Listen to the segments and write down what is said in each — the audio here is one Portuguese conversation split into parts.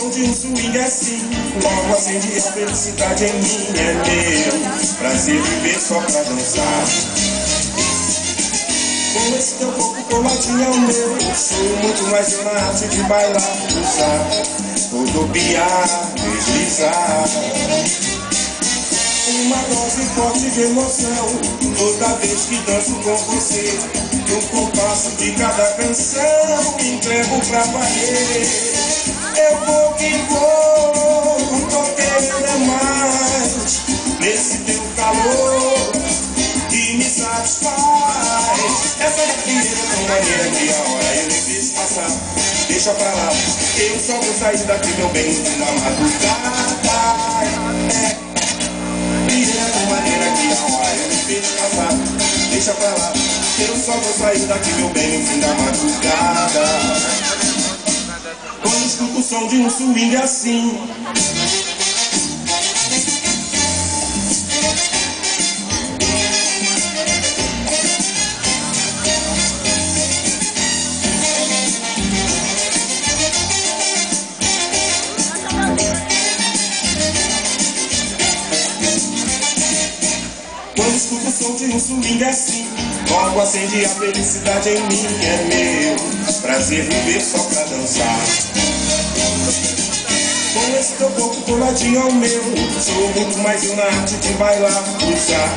som de um swing assim, logo acende a felicidade em mim. É meu prazer viver só pra dançar. Com esse teu corpo coladinho ao meu, sou muito mais eu na arte de bailar, usar, rodopiar, deslizar. Uma dose forte de emoção toda vez que danço com você. No compasso de cada canção me entrego pra valer. Eu vou que vou, tô querendo mais nesse teu calor que me satisfaz. Essa gafieira tão maneira que a hora eu nem vejo passar. Deixa pra lá, eu só vou sair daqui, meu bem, na madrugada. Deixa pra lá, eu só vou sair daqui, meu bem, no fim da madrugada. Quando escuto o som de um swing assim, quando escuto o som de um swing assim, logo acende a felicidade em mim. É meu prazer viver só pra dançar. Com esse teu corpo coladinho ao meu, sou muito mais eu na arte de bailar, usar,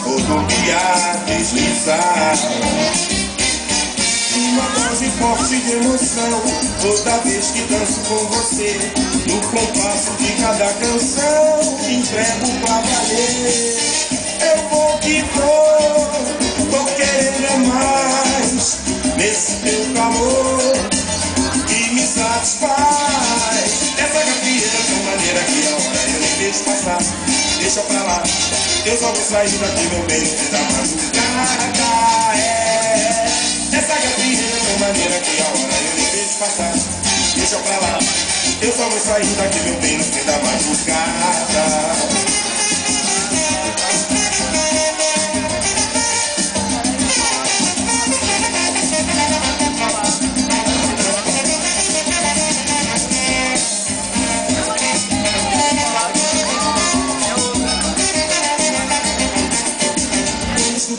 rodopiar, deslizar. Uma dose forte de emoção toda vez que danço com você. No compasso de cada canção me entrego pra valer. Eu vou que vou, tô querendo mais nesse teu calor que me satisfaz. Essa gafieira tão maneira que a hora eu nem vejo passar. Deixa pra lá, eu só vou sair daqui, meu bem, no fim da madrugada. Essa gafieira tão maneira que a hora eu nem vejo passar. Deixa pra lá, eu só vou sair daqui, meu bem, no fim da madrugada.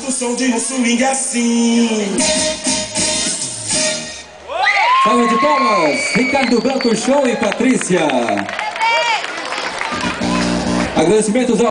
O som de um swing assim. Salve de palmas, Ricardo Branco Show e Patrícia. Agradecimentos ao